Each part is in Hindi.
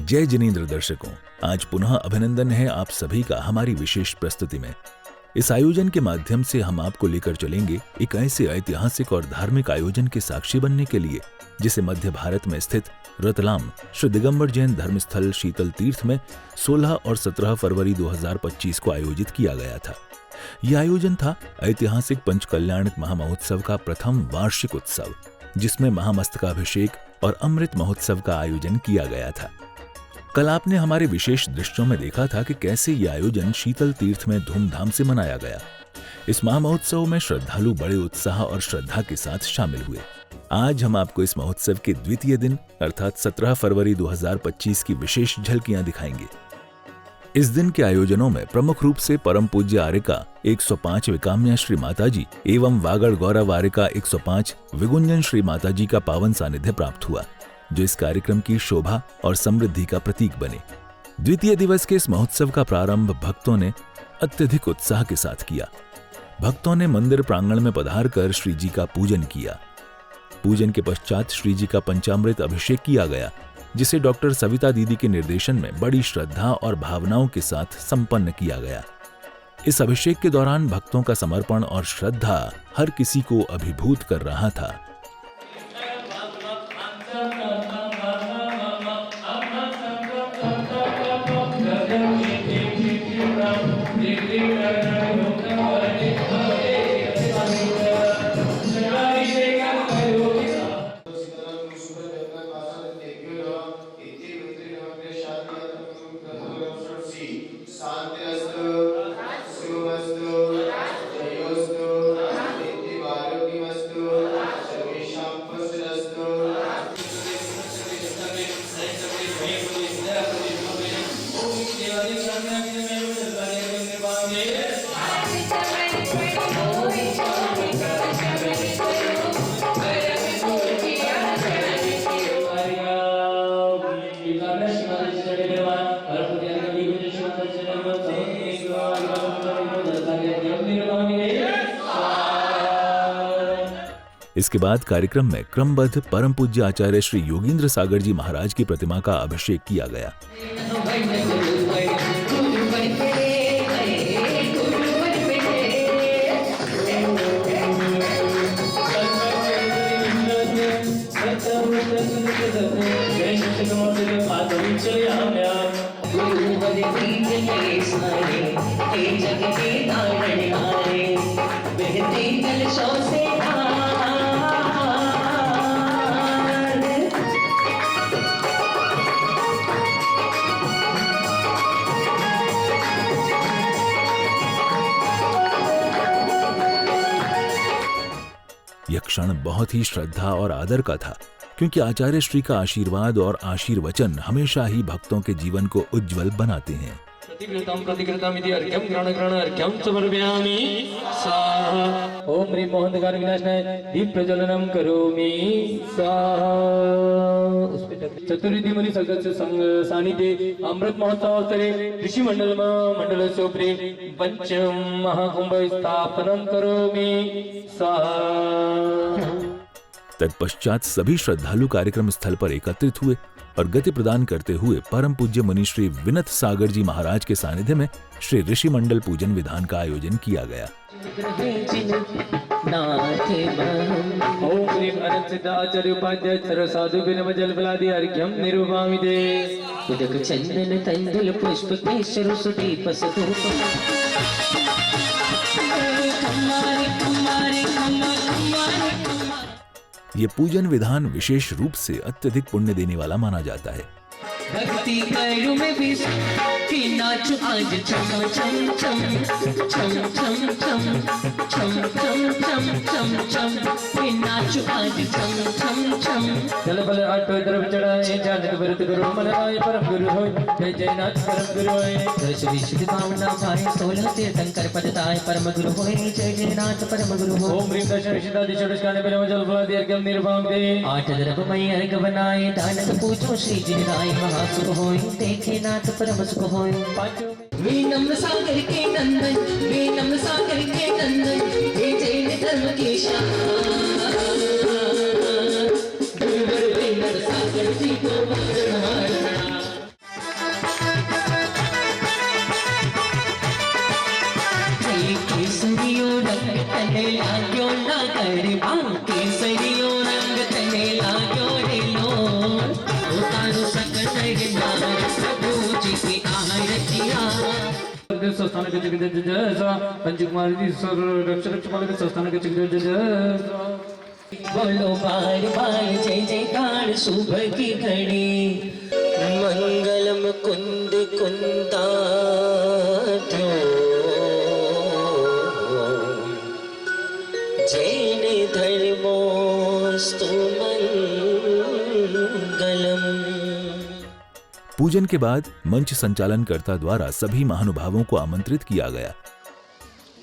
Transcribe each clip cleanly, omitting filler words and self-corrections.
जय जिनेंद्र दर्शकों, आज पुनः अभिनंदन है आप सभी का हमारी विशेष प्रस्तुति में। इस आयोजन के माध्यम से हम आपको लेकर चलेंगे एक ऐसे ऐतिहासिक और धार्मिक आयोजन के साक्षी बनने के लिए जिसे मध्य भारत में स्थित रतलाम श्री दिगंबर जैन धर्मस्थल शीतल तीर्थ में 16 और 17 फरवरी 2025 को आयोजित किया गया था। यह आयोजन था ऐतिहासिक पंचकल्याण महामहोत्सव का प्रथम वार्षिक उत्सव, जिसमें महामस्तकाभिषेक और अमृत महोत्सव का आयोजन किया गया था। कल आपने हमारे विशेष दृश्यों में देखा था कि कैसे यह आयोजन शीतल तीर्थ में धूमधाम से मनाया गया। इस महामहोत्सव में श्रद्धालु बड़े उत्साह और श्रद्धा के साथ शामिल हुए। आज हम आपको इस महोत्सव के द्वितीय दिन अर्थात 17 फरवरी 2025 की विशेष झलकियां दिखाएंगे। इस दिन के आयोजनों में प्रमुख रूप से परम पूज्य आर्यका 105 विकाम्या श्री माताजी एवं वागड़ गौरव आर्यका 105 विगुंजन श्री माताजी का पावन सानिध्य प्राप्त हुआ, जो इस कार्यक्रम की शोभा और समृद्धि का प्रतीक बने। द्वितीय दिवस के इस महोत्सव का प्रारंभ भक्तों ने अत्यधिक उत्साह के साथ किया। भक्तों ने मंदिर प्रांगण में पधारकर श्री जी का पूजन किया। पूजन के पश्चात श्री जी का पंचामृत अभिषेक किया गया, जिसे डॉक्टर सविता दीदी के निर्देशन में बड़ी श्रद्धा और भावनाओं के साथ संपन्न किया गया। इस अभिषेक के दौरान भक्तों का समर्पण और श्रद्धा हर किसी को अभिभूत कर रहा था। इसके बाद कार्यक्रम में क्रमबद्ध परम पूज्य आचार्य श्री योगींद्र सागर जी महाराज की प्रतिमा का अभिषेक किया गया। यह क्षण बहुत ही श्रद्धा और आदर का था, क्योंकि आचार्य श्री का आशीर्वाद और आशीर्वचन हमेशा ही भक्तों के जीवन को उज्जवल बनाते हैं। ओम ह्रीं मोहंतकार विनाशनाय दीप प्रज्वलनम करोमि चतुर्विधि मुनि सगस्य संग सानिध्य अमृत महोत्सवोत्तरे ऋषि मंडलस्य उपरि पंचम महाकुंभ स्थापनं करोमि स्वाहा। तत्पश्चात सभी श्रद्धालु कार्यक्रम स्थल पर एकत्रित हुए और गति प्रदान करते हुए परम पूज्य मुनि श्री विनत सागर जी महाराज के सानिध्य में श्री ऋषि मंडल पूजन विधान का आयोजन किया गया। ओम श्री अनंत सिद्धाचार्य उपाध्याय सर्व साधु बिनव जल बलादि अर्घ्यम निरूपामि ते उदक चंदन तंदुल पुष्प केशर सुटी पसधूप ये पूजन विधान विशेष रूप से अत्यधिक पुण्य देने वाला माना जाता है। भक्ति करू में भी कि नाचो आज छम छम छम छम छम छम छम छम छम छम कि नाचो आज छम छम छम। जल बल आठो तरफ चढ़ाए जानक व्रत करो मन आए परम गुरु होय जय जय नाथ परम गुरु होय दश विशुद्ध भावना पाए 16 तीर्थंकर पद ताए परम गुरु होय जय जय नाथ परम गुरु होय। ओम ह्रीं दश विशुद्धादि षोडशकानि बिनव जल बलादि अर्घ्यम निरूपामि ते 8 द्रव्यमय अर्घ बनाए दानक पूजो श्री जी राय महासुख होय देखे नाथ परम सुख होय। विनम्र सागर के नंदन विनम्र सागर के नंदन हे जैन धर्म के श्याम गुरुवर विनम्र सागर जी को वंदना। केसरियो रंग तने लाग्यो ना गरबा केसरियो रंग तने लाग्यो रे लोर उतारो सकल नार प्रभु जी की आरतिया संस्थान के जय पंच कुमार जी सर रक्षक मालिक संस्थान के जय बोलो बार बार जय जयकार शुभ की घड़ी मंगलम कुंद कुंदाध्यो जैन धर्मोस्तु मंगलम। पूजन के बाद मंच संचालनकर्ता द्वारा सभी महानुभावों को आमंत्रित किया गया।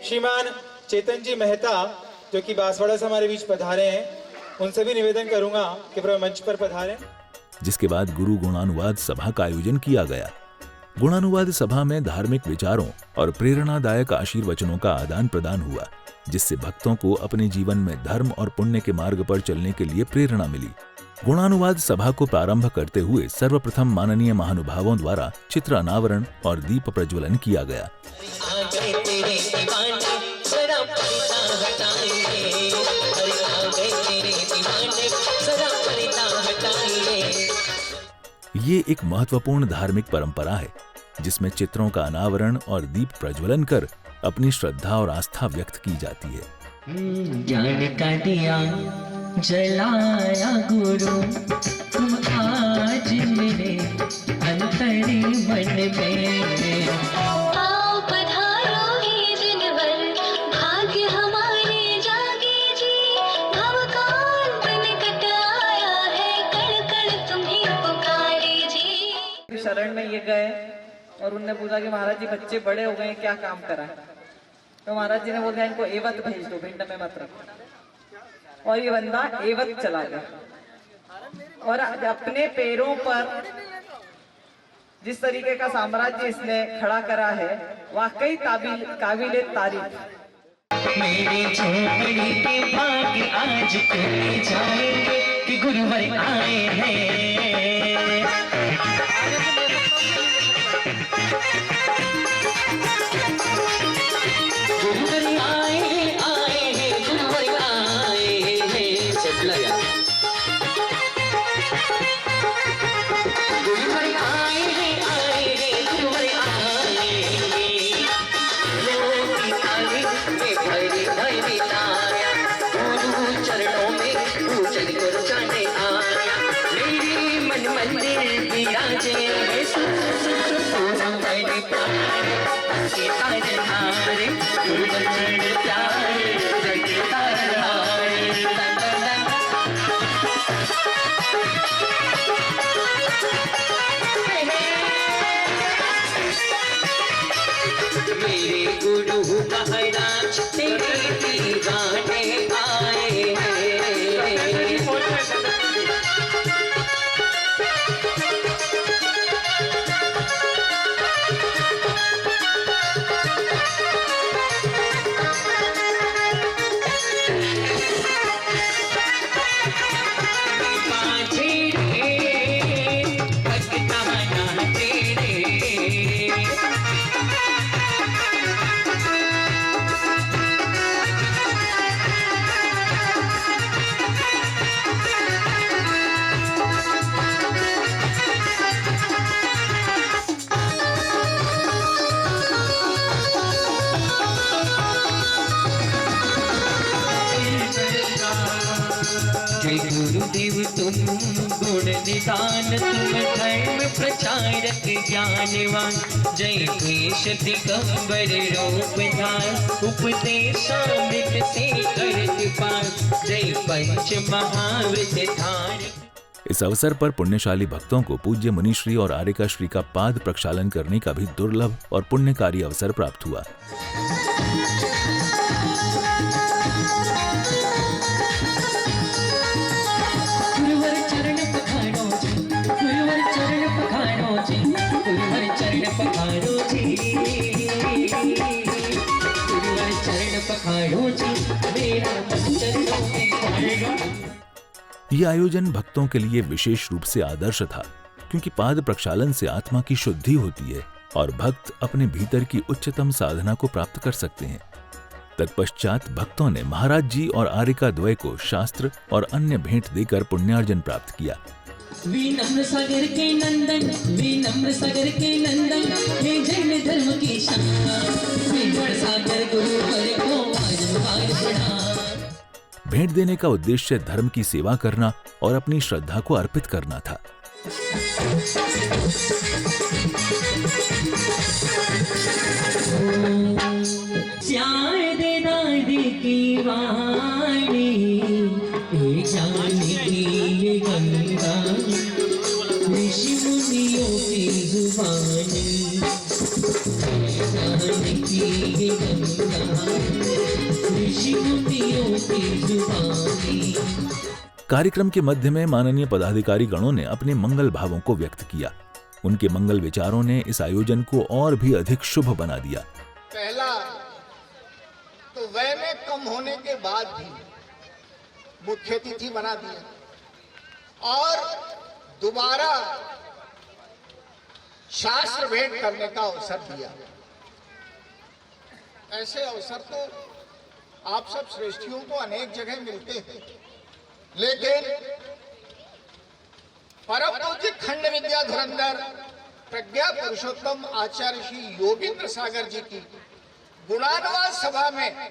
श्रीमान चेतन जी मेहता जो कि बांसवाड़ा से हमारे बीच पधारे हैं, उनसे भी निवेदन करूंगा कि वह मंच पर पधारें। जिसके बाद गुरु गुणानुवाद सभा का आयोजन किया गया। गुणानुवाद सभा में धार्मिक विचारों और प्रेरणादायक आशीर्वचनों का आदान प्रदान हुआ, जिससे भक्तों को अपने जीवन में धर्म और पुण्य के मार्ग पर चलने के लिए प्रेरणा मिली। गुणानुवाद सभा को प्रारंभ करते हुए सर्वप्रथम माननीय महानुभावों द्वारा चित्र अनावरण और दीप प्रज्वलन किया गया। ये एक महत्वपूर्ण धार्मिक परंपरा है जिसमें चित्रों का अनावरण और दीप प्रज्वलन कर अपनी श्रद्धा और आस्था व्यक्त की जाती है। ज्ञान का दिया जलाया गुरु तुम आज मेरे अंतरी मन में आओ पधारो ही दिन भर भाग्य हमारे जागे जी भवकांत निकट आया है कण कण तुम्हें पुकारे जी। शरण में ये गए और उनने पूछा कि महाराज जी बच्चे बड़े हो गए क्या काम करा है, तो महाराज जी ने बोल दिया इनको एवत भेज दो, भिंड में मत रखो। और ये बंदा एवत चला गया और अपने पैरों पर जिस तरीके का साम्राज्य इसने खड़ा करा है वाकई काबिले तारीफ। मेरे झोपड़ी के भाग्य आज खुल जाएंगे कि गुरुवर आए हैं। गुरुवर आए हैं गुरुवर आए हैं चला जा गुरुवर आए हैं गुरुवर आए हैं लोकी थाली में भरी भरी ताया गुरु चरणों में पूजन कर जाने आया मेरे मन मंदिर विराजे है पूरा मैंने पाया के तारे हारे गुरुवर चरण प्यारे जग तारे हारे मेरे गुरु महाराज तेरे दीवाने आए हैं। जय गुरुदेव तुम गुण निदान तुम धर्म प्रचारक ज्ञानवान जय देश दिगंबर रूप धार उपदेशामृत से करत पार जय पंच महावृत धार। इस अवसर पर पुण्यशाली भक्तों को पूज्य मुनिश्री और आर्यका श्री का पाद प्रक्षालन करने का भी दुर्लभ और पुण्यकारी अवसर प्राप्त हुआ। यह आयोजन भक्तों के लिए विशेष रूप से आदर्श था, क्योंकि पाद प्रक्षालन से आत्मा की शुद्धि होती है और भक्त अपने भीतर की उच्चतम साधना को प्राप्त कर सकते हैं। तत्पश्चात भक्तों ने महाराज जी और आर्यका द्वय को शास्त्र और अन्य भेंट देकर पुण्यार्जन प्राप्त किया। विनम्र सागर के नंदन, विनम्र सागर के नंदन, हे जैन धर्म की शान, विनम्र सागर गुरु हरि को बारंबार प्रणाम। भेंट देने का उद्देश्य धर्म की सेवा करना और अपनी श्रद्धा को अर्पित करना था। शारदे दादी की वाणी, एक जानकी ये गंगा, ऋषि मुनियों की जुबानी, जानकी ये गंगा, ऋषि मुनियों की जुबानी। कार्यक्रम के मध्य में माननीय पदाधिकारी गणों ने अपने मंगल भावों को व्यक्त किया। उनके मंगल विचारों ने इस आयोजन को और भी अधिक शुभ बना दिया। पहला तो व्यय में कम होने के बाद भी मुख्य अतिथि बना दिया और दोबारा शास्त्र भेंट करने का अवसर दिया। ऐसे अवसर तो आप सब श्रेष्ठियों को अनेक जगह मिलते हैं, लेकिन परम पूज्य खंड विद्या धुरंधर प्रज्ञा पुरुषोत्तम आचार्य श्री योगेंद्र सागर जी की गुणानुवाद सभा में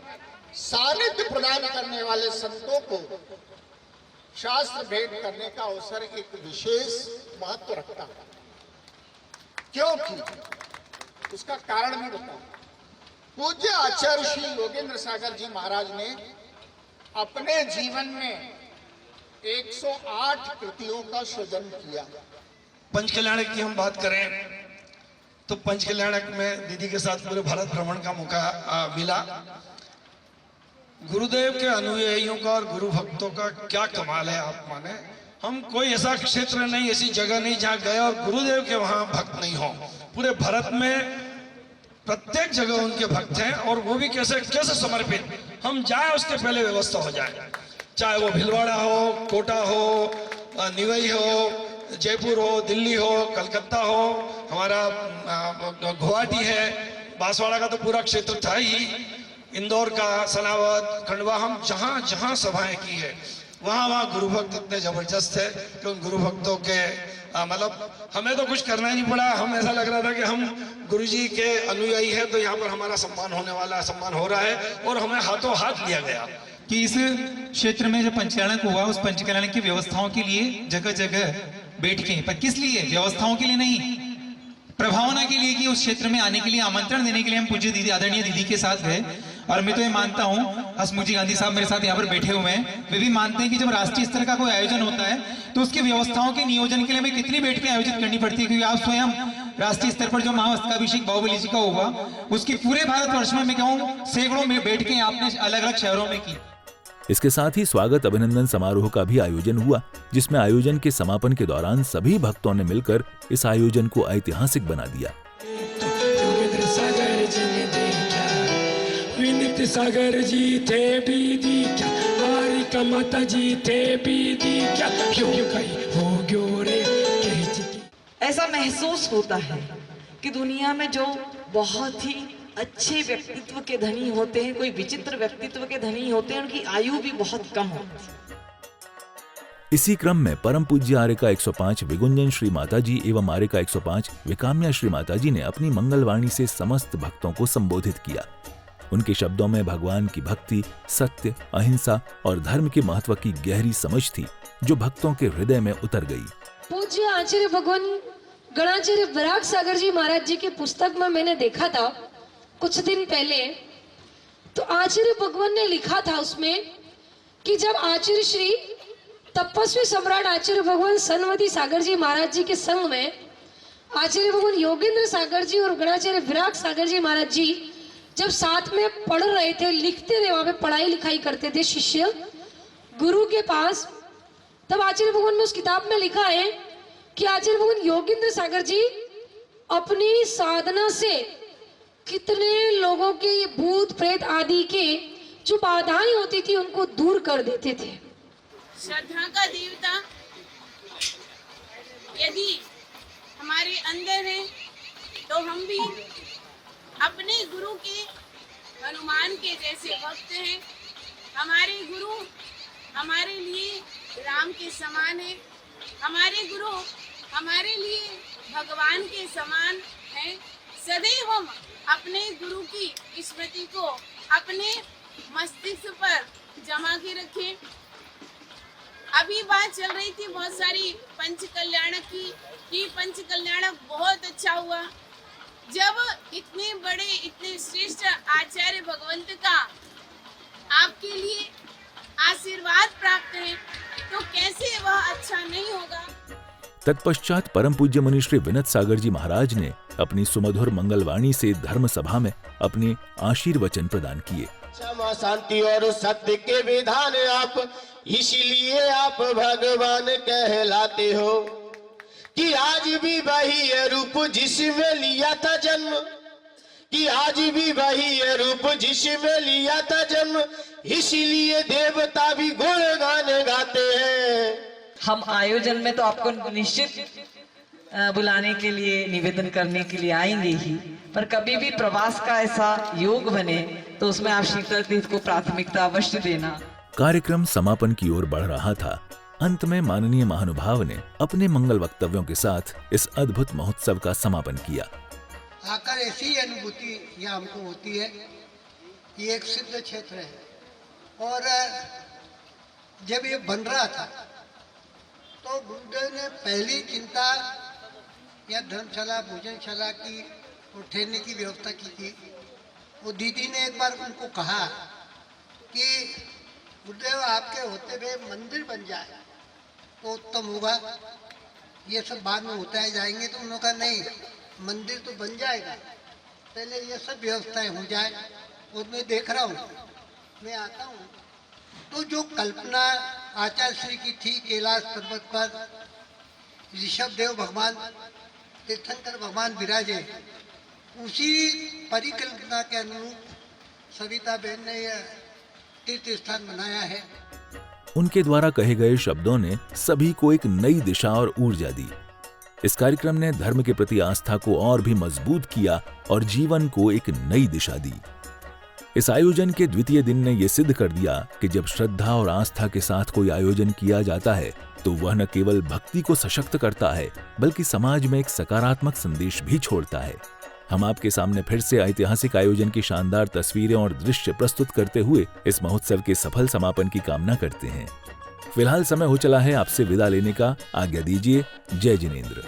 सानिध्य प्रदान करने वाले संतों को शास्त्र भेंट करने का अवसर एक विशेष महत्व रखता है। क्योंकि उसका कारण भी बताऊं। पूज्य आचार्य श्री योगेंद्र सागर जी महाराज ने अपने जीवन में 108 कृतियों का सृजन किया। पंचकल्याणक की हम बात करें तो पंचकल्याणक में दीदी के साथ पूरे भारत भ्रमण का मौका मिला। गुरुदेव के अनुयायियों का और गुरु भक्तों का क्या कमाल है। आप माने हम कोई ऐसा क्षेत्र नहीं, ऐसी जगह नहीं जहाँ गए और गुरुदेव के वहां भक्त नहीं हो। पूरे भारत में प्रत्येक जगह उनके भक्त हैं और वो भी कैसे कैसे समर्पित। हम जाए उसके पहले व्यवस्था हो जाए, चाहे वो भीलवाड़ा हो, कोटा हो, निवई हो, जयपुर हो, दिल्ली हो, कलकत्ता हो, हमारा गुवाहाटी है, बांसवाड़ा का तो पूरा क्षेत्र था ही, इंदौर का, सनावद, खंडवा, हम जहाँ जहाँ सभाएं की है वहाँ वहाँ गुरु भक्त इतने जबरदस्त है कि उन गुरु भक्तों के मतलब हमें तो कुछ करना ही नहीं पड़ा। हम ऐसा लग रहा था कि हम गुरु जी के अनुयायी है तो यहाँ पर हमारा सम्मान होने वाला है, सम्मान हो रहा है और हमें हाथों हाथ लिया गया कि इस क्षेत्र में जो पंचकल्याणक हुआ उस पंचकल्याणक की व्यवस्थाओं के लिए जगह जगह बैठकें, पर किस लिए? व्यवस्थाओं के लिए नहीं, प्रभावना के लिए, कि उस क्षेत्र में आने के लिए आमंत्रण देने के लिए हम पूज्य दीदी, आदरणीय दीदी के साथ गए। और मैं तो ये मानता हूँ, हसमुख जी गांधी साहब मेरे साथ यहाँ पर बैठे हुए हैं, वे भी मानते हैं कि जब राष्ट्रीय स्तर का कोई आयोजन होता है तो उसकी व्यवस्थाओं के नियोजन के लिए हमें कितनी बैठकें आयोजित करनी पड़ती है। क्योंकि आप स्वयं राष्ट्रीय स्तर पर जो महाअष्टाभिषेक बाहुबली जी का हुआ उसकी पूरे भारतवर्ष में मैं कहूँ सैकड़ों में बैठकें आपने अलग अलग शहरों में की। इसके साथ ही स्वागत अभिनंदन समारोह का भी आयोजन हुआ, जिसमें आयोजन के समापन के दौरान सभी भक्तों ने मिलकर इस आयोजन को ऐतिहासिक बना दिया। सागर जी थे भी दीक्षा, आरिका माता जी थे भी दीक्षा, क्यों कहीं हो गयो रे। ऐसा महसूस होता है कि दुनिया में जो बहुत ही अच्छे व्यक्तित्व के धनी होते हैं, कोई विचित्र व्यक्तित्व के धनी होते हैं, उनकी आयु भी बहुत कम होती है। इसी क्रम में परम पूज्य आर्यका 105 विगुंजन श्री माता जी एवं आर्यका 105 विकाम्या श्री माता जी ने अपनी मंगलवाणी से समस्त भक्तों को संबोधित किया। उनके शब्दों में भगवान की भक्ति, सत्य, अहिंसा और धर्म के महत्व की गहरी समझ थी, जो भक्तों के हृदय में उतर गई। पूज्य आचार्य भगवान गणाचार्य विराग सागर जी महाराज जी की पुस्तक में मैंने देखा था कुछ दिन पहले, तो आचार्य भगवान ने लिखा था उसमें कि जब आचार्य श्री तपस्वी सम्राट आचार्य भगवान सनवती सागर जी महाराज जी के संग में आचार्य भगवान योगेंद्र सागर जी और गणाचार्य विराग सागर जी महाराज जी जब साथ में पढ़ रहे थे, लिखते थे, वहां पे पढ़ाई लिखाई करते थे शिष्य गुरु के पास, तब आचार्य भगवान ने उस किताब में लिखा है कि आचार्य भगवान योगेंद्र सागर जी अपनी साधना से कितने लोगों के भूत प्रेत आदि के जो बाधाएं होती थी उनको दूर कर देते थे। श्रद्धा का देवता यदि हमारे अंदर है तो हम भी अपने गुरु के हनुमान के जैसे भक्त हैं। हमारे गुरु हमारे लिए राम के समान है। हमारे गुरु हमारे लिए भगवान के समान है। सदैव हम अपने गुरु की स्मृति को अपने मस्तिष्क पर जमा के रखें। अभी बात चल रही थी बहुत सारी पंच कल्याणक की, कि पंच कल्याणक बहुत अच्छा हुआ। जब इतने बड़े इतने श्रेष्ठ आचार्य भगवंत का आपके लिए आशीर्वाद प्राप्त है तो कैसे वह अच्छा नहीं होगा। तत्पश्चात परम पूज्य मुनि श्री विनत सागर जी महाराज ने अपनी सुमधुर मंगलवाणी से धर्म सभा में अपने आशीर्वचन प्रदान किए। क्षमा शांति और सत्य के विधान आप, इसीलिए आप भगवान कहलाते हो। कि आज भी वही है रूप जिसमें लिया था जन्म, कि आज भी वही है रूप जिसमें लिया था जन्म, इसीलिए देवता भी गुणगान गाते हैं। हम आयोजन में तो आपको निश्चित बुलाने के लिए, निवेदन करने के लिए आएंगे ही, पर कभी भी प्रवास का ऐसा योग बने तो उसमें आप शीतल तीर्थ को प्राथमिकता अवश्य देना। कार्यक्रम समापन की ओर बढ़ रहा था। अंत में माननीय महानुभाव ने अपने मंगल वक्तव्यों के साथ इस अद्भुत महोत्सव का समापन किया। आकर ऐसी अनुभूति यहाँ हमको होती है। ये एक सिद्ध क्षेत्र है और जब ये बन रहा था तो गुरुदेव ने पहली चिंता या धर्मशाला भोजनशाला की और ठहरने की व्यवस्था की थी। वो दीदी ने एक बार उनको कहा कि गुरुदेव आपके होते हुए मंदिर बन जाए तो उत्तम होगा, ये सब बाद में होता है जाएंगे। तो उन्होंने कहा नहीं, मंदिर तो बन जाएगा, पहले ये सब व्यवस्थाएं हो जाए। और मैं देख रहा हूँ, मैं आता हूँ तो जो कल्पना आचार्य श्री की थी कैलाश पर्वत पर ऋषभ देव भगवान, तीर्थंकर भगवान विराजे, उसी परिकल्पना के अनुरूप सविता बहन ने यह तीर्थ स्थान बनाया है। उनके द्वारा कहे गए शब्दों ने सभी को एक नई दिशा और ऊर्जा दी। इस कार्यक्रम ने धर्म के प्रति आस्था को और भी मजबूत किया और जीवन को एक नई दिशा दी। इस आयोजन के द्वितीय दिन ने यह सिद्ध कर दिया कि जब श्रद्धा और आस्था के साथ कोई आयोजन किया जाता है तो वह न केवल भक्ति को सशक्त करता है बल्कि समाज में एक सकारात्मक संदेश भी छोड़ता है। हम आपके सामने फिर से ऐतिहासिक आयोजन की शानदार तस्वीरें और दृश्य प्रस्तुत करते हुए इस महोत्सव के सफल समापन की कामना करते हैं। फिलहाल समय हो चला है आपसे विदा लेने का। आज्ञा दीजिए। जय जिनेंद्र।